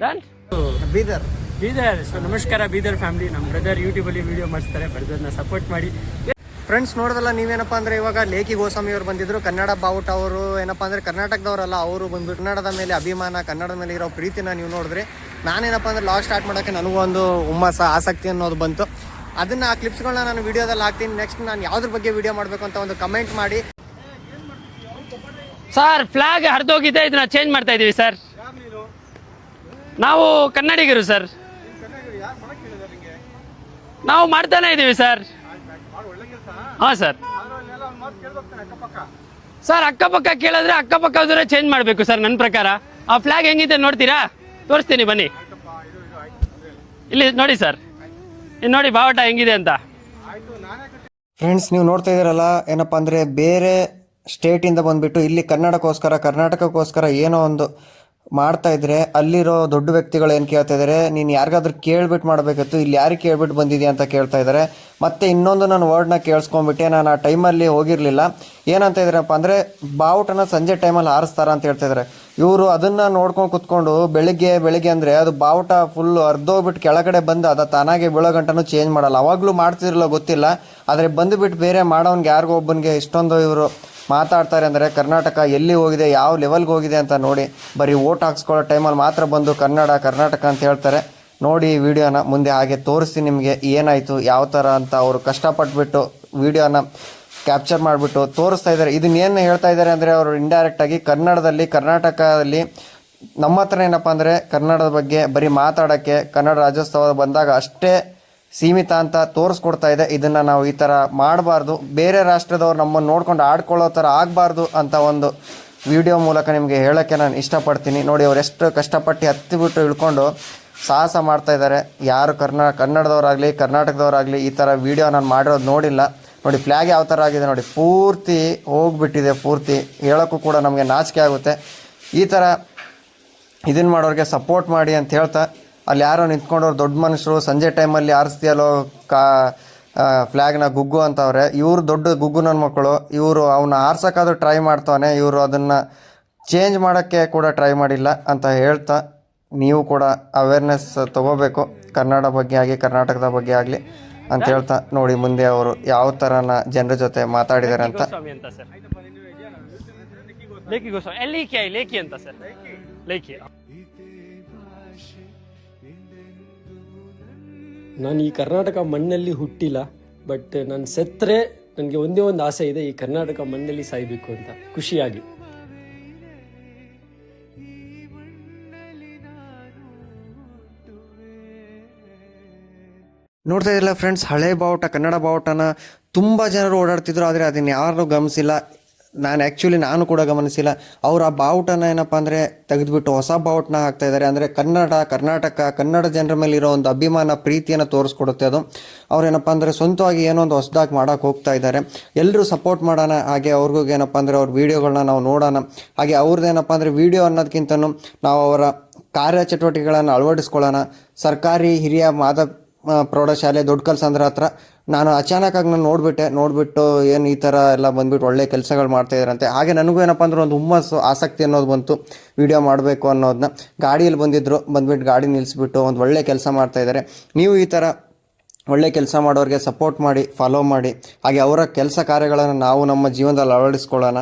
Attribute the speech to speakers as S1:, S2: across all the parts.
S1: Done.
S2: Bidar
S1: Bidar. So ನಮಸ್ಕಾರ Bidar family. ನಮ್ಮ brother ಯೂಟ್ಯೂಬಲ್ಲಿ ವಿಡಿಯೋ ಮಾಡಿಸ್ತಾರೆ, ಬ್ರದರ್ನ ಸಪೋರ್ಟ್ ಮಾಡಿ.
S2: ಫ್ರೆಂಡ್ಸ್ ನೋಡಿದಲ್ಲ ನೀವೇನಪ್ಪ ಅಂದರೆ ಇವಾಗ ಲೇಖಿ ಗೋಸ್ವಾಮಿ ಅವರು ಬಂದಿದ್ರು. ಕನ್ನಡ ಬಾವುಟ ಅವರು ಏನಪ್ಪ ಅಂದರೆ ಕರ್ನಾಟಕದವರಲ್ಲ, ಅವರು ಬಂದ್ಬಿಟ್ಟು ಕನ್ನಡದ ಮೇಲೆ ಅಭಿಮಾನ, ಕನ್ನಡದ ಮೇಲೆ ಇರೋ ಪ್ರೀತಿನ ನೀವು ನೋಡಿದ್ರಿ. ನಾನೇನಪ್ಪ ಅಂದರೆ ಲಾಗ್ ಸ್ಟಾರ್ಟ್ ಮಾಡೋಕ್ಕೆ ನನಗೂ ಒಂದು ಹುಮ್ಮಸ, ಆಸಕ್ತಿ ಅನ್ನೋದು ಬಂತು. ಅದನ್ನು ಆ ಕ್ಲಿಪ್ಸ್ಗಳನ್ನ ನಾನು ವೀಡಿಯೋದಲ್ಲಿ ಹಾಕ್ತೀನಿ. ನೆಕ್ಸ್ಟ್ ನಾನು ಯಾವುದ್ರ ಬಗ್ಗೆ ವೀಡಿಯೋ ಮಾಡಬೇಕು ಅಂತ ಒಂದು ಕಮೆಂಟ್ ಮಾಡಿ.
S1: ಸರ್ ಫ್ಲಾಗ್ ಹರಿದೋಗಿದೆ, ಇದನ್ನ ಚೇಂಜ್ ಮಾಡ್ತಾ ಇದೀವಿ ಸರ್. ನಾವು ಕನ್ನಡಿಗರು ಸರ್, ನಾವು ಮಾಡ್ತಾನೆ ಇದೀವಿ ಸರ್. ಹಾಂ ಸರ್. ಸರ್ ಅಕ್ಕಪಕ್ಕ ಕೇಳಿದ್ರೆ ಅಕ್ಕಪಕ್ಕ ಚೇಂಜ್ ಮಾಡಬೇಕು ಸರ್. ನನ್ನ ಪ್ರಕಾರ ಆ ಫ್ಲಾಗ್ ಹೆಂಗಿದೆ ನೋಡ್ತೀರಾ? ತೋರಿಸ್ತೀನಿ ಬನ್ನಿ. ಇಲ್ಲಿ ನೋಡಿ ಸರ್, ಇಲ್ಲಿ ನೋಡಿ ಬಾವುಟ ಹೆಂಗಿದೆ ಅಂತ.
S2: ಫ್ರೆಂಡ್ಸ್ ನೀವು ನೋಡ್ತಾ ಇದ್ದೀರಲ್ಲ, ಏನಪ್ಪ ಅಂದರೆ ಬೇರೆ ಸ್ಟೇಟಿಂದ ಬಂದುಬಿಟ್ಟು ಇಲ್ಲಿ ಕರ್ನಾಟಕಕ್ಕೋಸ್ಕರ ಏನೋ ಒಂದು ಮಾಡ್ತಾ ಇದ್ರೆ ಅಲ್ಲಿರೋ ದೊಡ್ಡ ವ್ಯಕ್ತಿಗಳು ಏನು ಕೇಳ್ತಾ ಇದ್ದಾರೆ, ನೀನು ಯಾರಿಗಾದ್ರೂ ಕೇಳ್ಬಿಟ್ಟು ಮಾಡಬೇಕಿತ್ತು, ಇಲ್ಲಿ ಯಾರಿಗೆ ಕೇಳ್ಬಿಟ್ಟು ಬಂದಿದ್ಯಾ ಅಂತ ಕೇಳ್ತಾ ಇದ್ದಾರೆ. ಮತ್ತು ಇನ್ನೊಂದು ನಾನು ವರ್ಡ್ನ ಕೇಳಿಸ್ಕೊಂಡ್ಬಿಟ್ಟೆ, ನಾನು ಆ ಟೈಮಲ್ಲಿ ಹೋಗಿರಲಿಲ್ಲ. ಏನಂತ ಇದ್ದಾರಪ್ಪ ಅಂದರೆ ಬಾವುಟನ ಸಂಜೆ ಟೈಮಲ್ಲಿ ಹಾರಿಸ್ತಾರ ಅಂತ ಹೇಳ್ತಾ ಇದ್ದಾರೆ. ಇವರು ಅದನ್ನು ನೋಡ್ಕೊಂಡು ಕುತ್ಕೊಂಡು ಬೆಳಿಗ್ಗೆ ಅಂದರೆ ಅದು ಬಾವುಟ ಫುಲ್ಲು ಅರ್ಧೋಗ್ಬಿಟ್ಟು ಕೆಳಗಡೆ ಬಂದು ಅದು ತಾನಾಗೆ ಬೀಳೋ ಗಂಟನೂ ಚೇಂಜ್ ಮಾಡಲ್ಲ. ಅವಾಗಲೂ ಮಾಡ್ತಿರಲ್ಲ ಗೊತ್ತಿಲ್ಲ, ಆದರೆ ಬಂದುಬಿಟ್ಟು ಬೇರೆ ಮಾಡೋನ್ಗೆ ಯಾರಿಗೋ ಒಬ್ಬನಿಗೆ ಇಷ್ಟೊಂದು ಇವರು ಮಾತಾಡ್ತಾರೆ ಅಂದರೆ ಕರ್ನಾಟಕ ಎಲ್ಲಿ ಹೋಗಿದೆ, ಯಾವ ಲೆವೆಲ್ಗೆ ಹೋಗಿದೆ ಅಂತ ನೋಡಿ. ಬರೀ ಓಟ್ ಹಾಕ್ಸ್ಕೊಳ್ಳೋ ಟೈಮಲ್ಲಿ ಮಾತ್ರ ಬಂದು ಕರ್ನಾಟಕ ಅಂತ ಹೇಳ್ತಾರೆ. ನೋಡಿ ವಿಡಿಯೋನ ಮುಂದೆ ಹಾಗೆ ತೋರಿಸ್ತೀನಿ ನಿಮಗೆ ಏನಾಯಿತು ಯಾವ ಥರ ಅಂತ. ಅವರು ಕಷ್ಟಪಟ್ಬಿಟ್ಟು ವಿಡಿಯೋನ ಕ್ಯಾಪ್ಚರ್ ಮಾಡಿಬಿಟ್ಟು ತೋರಿಸ್ತಾ ಇದ್ದಾರೆ. ಇದನ್ನೇನು ಹೇಳ್ತಾ ಇದ್ದಾರೆ ಅಂದರೆ ಅವರು ಇಂಡೈರೆಕ್ಟಾಗಿ ಕರ್ನಾಟಕದಲ್ಲಿ ನಮ್ಮ ಹತ್ರ ಏನಪ್ಪ ಅಂದರೆ ಕನ್ನಡದ ಬಗ್ಗೆ ಬರೀ ಮಾತಾಡೋಕ್ಕೆ ಕನ್ನಡ ರಾಜ್ಯೋತ್ಸವ ಬಂದಾಗ ಅಷ್ಟೇ ಸೀಮಿತ ಅಂತ ತೋರಿಸ್ಕೊಡ್ತಾ ಇದೆ. ಇದನ್ನು ನಾವು ಈ ಥರ ಮಾಡಬಾರ್ದು, ಬೇರೆ ರಾಷ್ಟ್ರದವ್ರು ನಮ್ಮನ್ನು ನೋಡ್ಕೊಂಡು ಆಡ್ಕೊಳ್ಳೋ ಥರ ಆಗಬಾರ್ದು ಅಂತ ಒಂದು ವಿಡಿಯೋ ಮೂಲಕ ನಿಮಗೆ ಹೇಳೋಕ್ಕೆ ನಾನು ಇಷ್ಟಪಡ್ತೀನಿ. ನೋಡಿ ಅವ್ರು ಎಷ್ಟು ಕಷ್ಟಪಟ್ಟು ಹತ್ತಿಬಿಟ್ಟು ಇಳ್ಕೊಂಡು ಸಾಹಸ ಮಾಡ್ತಾ ಇದ್ದಾರೆ. ಯಾರು ಕನ್ನಡದವರಾಗಲಿ ಕರ್ನಾಟಕದವರಾಗಲಿ ಈ ಥರ ವಿಡಿಯೋ ನಾನು ಮಾಡಿರೋದು ನೋಡಿಲ್ಲ. ನೋಡಿ ಫ್ಲ್ಯಾಗ್ ಯಾವ ಥರ ಆಗಿದೆ ನೋಡಿ, ಪೂರ್ತಿ ಹೋಗ್ಬಿಟ್ಟಿದೆ. ಪೂರ್ತಿ ಹೇಳೋಕ್ಕೂ ಕೂಡ ನಮಗೆ ನಾಚಿಕೆ ಆಗುತ್ತೆ. ಈ ಥರ ಇದನ್ನು ಮಾಡೋರಿಗೆ ಸಪೋರ್ಟ್ ಮಾಡಿ ಅಂತ ಹೇಳ್ತಾ, ಅಲ್ಲಿ ಯಾರೋ ನಿಂತ್ಕೊಂಡವ್ರು ದೊಡ್ಡ ಮನುಷ್ಯರು ಸಂಜೆ ಟೈಮಲ್ಲಿ ಆರಿಸ್ತೀಯಲ್ಲೋ ಫ್ಲ್ಯಾಗ್ನ ಗುಗ್ಗು ಅಂತವ್ರೆ. ಇವರು ದೊಡ್ಡ ಗುಗ್ಗು ನನ್ನ ಮಕ್ಕಳು. ಇವರು ಅವನ್ನ ಆರ್ಸೋಕ್ಕಾದ್ರೂ ಟ್ರೈ ಮಾಡ್ತಾನೆ, ಇವರು ಅದನ್ನು ಚೇಂಜ್ ಮಾಡೋಕ್ಕೆ ಕೂಡ ಟ್ರೈ ಮಾಡಿಲ್ಲ ಅಂತ ಹೇಳ್ತಾ, ನೀವು ಕೂಡ ಅವೇರ್ನೆಸ್ ತೊಗೋಬೇಕು ಕನ್ನಡ ಬಗ್ಗೆ ಆಗಲಿ ಕರ್ನಾಟಕದ ಬಗ್ಗೆ ಆಗಲಿ ಅಂತ ಹೇಳ್ತಾ. ನೋಡಿ ಮುಂದೆ ಅವರು ಯಾವ ಥರನ ಜನರ ಜೊತೆ ಮಾತಾಡಿದ್ದಾರೆ ಅಂತ.
S3: ನಾನು ಈ ಕರ್ನಾಟಕ ಮಣ್ಣಲ್ಲಿ ಹುಟ್ಟಿಲ್ಲ, ಬಟ್ ನಾನು ಸತ್ತರೆ ನನಗೆ ಒಂದೇ ಒಂದು ಆಸೆ ಇದೆ, ಈ ಕರ್ನಾಟಕ ಮಣ್ಣಲ್ಲಿ ಸಾಯ್ಬೇಕು ಅಂತ ಖುಷಿಯಾಗಿ.
S2: ನೋಡ್ತಾ ಇದ್ದಿಲ್ಲ ಫ್ರೆಂಡ್ಸ್, ಹಳೆ ಬಾವುಟ ಕನ್ನಡ ಬಾವುಟನ ತುಂಬ ಜನರು ಓಡಾಡ್ತಿದ್ರು, ಆದರೆ ಅದನ್ನು ಯಾರು ಗಮನಿಸಿಲ್ಲ. ನಾನು ಕೂಡ ಗಮನಿಸಿಲ್ಲ. ಅವರು ಆ ಬಾವುಟನ ಏನಪ್ಪ ಅಂದರೆ ತೆಗೆದುಬಿಟ್ಟು ಹೊಸ ಬಾವುಟನ ಹಾಕ್ತಾ ಇದ್ದಾರೆ. ಅಂದರೆ ಕನ್ನಡ ಜನರ ಮೇಲೆ ಇರೋ ಒಂದು ಅಭಿಮಾನ ಪ್ರೀತಿಯನ್ನು ತೋರಿಸ್ಕೊಡುತ್ತೆ ಅದು. ಅವ್ರೇನಪ್ಪ ಅಂದರೆ ಸ್ವಂತವಾಗಿ ಏನೋ ಒಂದು ಹೊಸದಾಗಿ ಮಾಡೋಕ್ಕೆ ಹೋಗ್ತಾ ಇದ್ದಾರೆ. ಎಲ್ಲರೂ ಸಪೋರ್ಟ್ ಮಾಡೋಣ. ಹಾಗೆ ಅವ್ರಿಗೂ ಏನಪ್ಪ ಅಂದರೆ ಅವ್ರ ವೀಡಿಯೋಗಳನ್ನ ನಾವು ನೋಡೋಣ. ಹಾಗೆ ಅವ್ರದ್ದೇನಪ್ಪ ಅಂದರೆ ವೀಡಿಯೋ ಅನ್ನೋದಕ್ಕಿಂತನೂ ನಾವು ಅವರ ಕಾರ್ಯಚಟುವಟಿಕೆಗಳನ್ನು ಅಳವಡಿಸ್ಕೊಳ್ಳೋಣ. ಸರ್ಕಾರಿ ಹಿರಿಯ ಪ್ರೌಢಶಾಲೆ ದೊಡ್ಡ ಕಲ್ಸಂದ್ರ ಹತ್ರ ನಾನು ಅಚಾನಕ್ಕಾಗಿ ನಾನು ನೋಡಿಬಿಟ್ಟು ಏನು ಈ ಥರ ಎಲ್ಲ ಬಂದುಬಿಟ್ಟು ಒಳ್ಳೆ ಕೆಲಸಗಳು ಮಾಡ್ತಾಯಿದ್ದಾರಂತೆ. ಹಾಗೆ ನನಗೂ ಏನಪ್ಪ ಅಂದ್ರೆ ಒಂದು ಹುಮ್ಮಸ್ಸು, ಆಸಕ್ತಿ ಅನ್ನೋದು ಬಂತು ವಿಡಿಯೋ ಮಾಡಬೇಕು ಅನ್ನೋದನ್ನ. ಗಾಡಿಯಲ್ಲಿ ಬಂದುಬಿಟ್ಟು ಗಾಡಿ ನಿಲ್ಲಿಸ್ಬಿಟ್ಟು ಒಂದು ಒಳ್ಳೆ ಕೆಲಸ ಮಾಡ್ತಾಯಿದ್ದಾರೆ. ನೀವು ಈ ಥರ ಒಳ್ಳೆ ಕೆಲಸ ಮಾಡೋರಿಗೆ ಸಪೋರ್ಟ್ ಮಾಡಿ, ಫಾಲೋ ಮಾಡಿ. ಹಾಗೆ ಅವರ ಕೆಲಸ ಕಾರ್ಯಗಳನ್ನು ನಾವು ನಮ್ಮ ಜೀವನದಲ್ಲಿ ಅಳವಡಿಸ್ಕೊಳ್ಳೋಣ.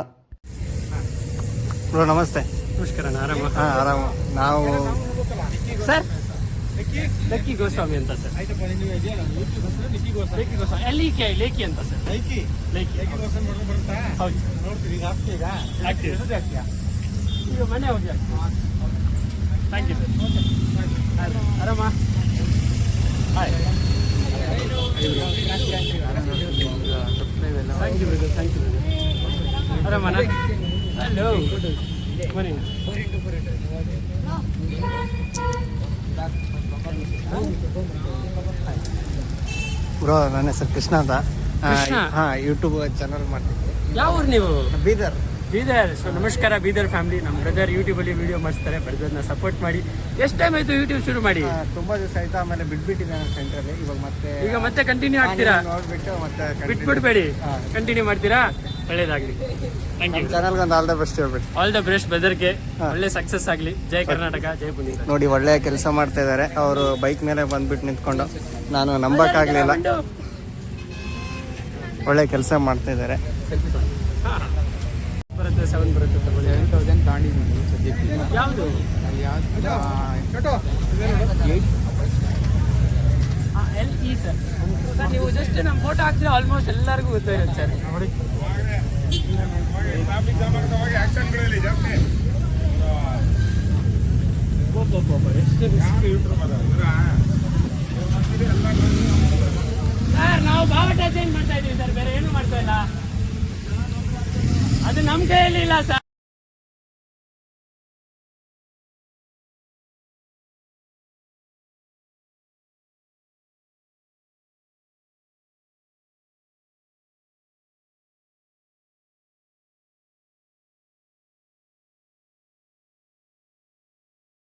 S2: ನಮಸ್ತೆ.
S1: ನಮಸ್ಕಾರ. ಆರಾಮ?
S2: ಹಾಂ ಆರಾಮ. ನಾವು
S1: ಸರ್ ಲೇಖಿ ಗೋಸ್ವಾಮಿ ಅಂತ ಸರ್. ಲೇಖಿ ಅಂತ ಸರ್. ಈಗ ಮನೆ ಹೋಗಿ ಥ್ಯಾಂಕ್ ಯು ಸರ್. ಆರಾಮ? ಹಾಯ್. Thank you. ಆರಾಮನ? ಹಲೋ ಬನ್ನಿ.
S2: ಬ್ರೋ ನನ್ನ ಹೆಸರು ಕೃಷ್ಣ ಅಂತ. ಹಾಂ ಯೂಟ್ಯೂಬ್ ಚಾನಲ್ ಮಾಡ್ತಿದ್ದೆ.
S1: ಯಾವ ಊರು ನೀವು?
S2: ಬೀದರ್.
S1: ಸೊ ನಮಸ್ಕಾರ ಬೀದರ್ ಫ್ಯಾಮಿಲಿ. ನಮ್ಮ ಬ್ರದರ್ ಯೂಟ್ಯೂಬಲ್ಲಿ ವಿಡಿಯೋ ಮಾಡಿಸ್ತಾರೆ, ಬ್ರದರ್ನ ಸಪೋರ್ಟ್ ಮಾಡಿ. ಎಷ್ಟು ಟೈಮ್ ಆಯಿತು ಯೂಟ್ಯೂಬ್ ಶುರು ಮಾಡಿ?
S2: ತುಂಬ ದಿವಸ ಆಯಿತು. ಆಮೇಲೆ ಬಿಟ್ಬಿಟ್ಟಿದ್ದೆ ನಾನು ಸೆಂಟ್ರಲ್ಲಿ. ಈಗ
S1: ಮತ್ತೆ ಕಂಟಿನ್ಯೂ ಆಗ್ತೀರಾ?
S2: ನೋಡ್ಬಿಟ್ಟು ಮತ್ತೆ
S1: ಬಿಟ್ಬಿಡ್ಬೇಡಿ, ಕಂಟಿನ್ಯೂ ಮಾಡ್ತೀರಾ? ಒಳ್ಳೇದಾಗಲಿ. Thank you.
S2: ಚಾನಲ್ಗೆ ಒಂದು ಆಲ್ ದ ಬೆಸ್ಟ್ ಹೇಳ್ಬಿಟ್ಟು.
S1: ಆಲ್ ದ ಬೆಸ್ಟ್ ಬೆದರ್ಗೆ, ಒಳ್ಳೆ ಸಕ್ಸಸ್ ಆಗಲಿ. ಜೈ ಕರ್ನಾಟಕ, ಜೈ ಪುನೀತ್.
S2: ನೋಡಿ ಒಳ್ಳೆ ಕೆಲಸ ಮಾಡ್ತಾ ಇದ್ದಾರೆ ಅವರು. ಬೈಕ್ ಮೇಲೆ ಬಂದ್ಬಿಟ್ಟು ನಿಂತ್ಕೊಂಡು ನಾನು ನಂಬಕ್ಕಾಗಲಿಲ್ಲ. ಒಳ್ಳೆ ಕೆಲಸ ಮಾಡ್ತಾ ಇದ್ದಾರೆ.
S1: ಬರುತ್ತೆ 7 ಬರುತ್ತೆ ತಗೊಳ್ಳಿ.
S4: 7,000 ತಾಂಡಿದ್ದೀನಿ ಸದ್ಯಕ್ಕೆ.
S1: ಯಾವುದು LE ಸರ್. ಸರ್ ನೀವು ಜಸ್ಟ್ ನಮ್ಮ ಫೋಟೋ ಹಾಕ್ತೀರಾ ಆಲ್ಮೋಸ್ಟ್ ಎಲ್ಲರಿಗೂ ಗೊತ್ತಾಗಿರುತ್ತೆ ಸರ್. ನೋಡಿ ಸರ್ ನಾವು ಬಾವಟ ಚೇಂಜ್ ಮಾಡ್ತಾ ಇದೀವಿ ಸರ್, ಬೇರೆ ಏನು ಮಾಡ್ತಾ ಇಲ್ಲ. ಅದು ನಮ್ಮ ಕೈಯಲ್ಲಿ ಇಲ್ಲ ಸರ್.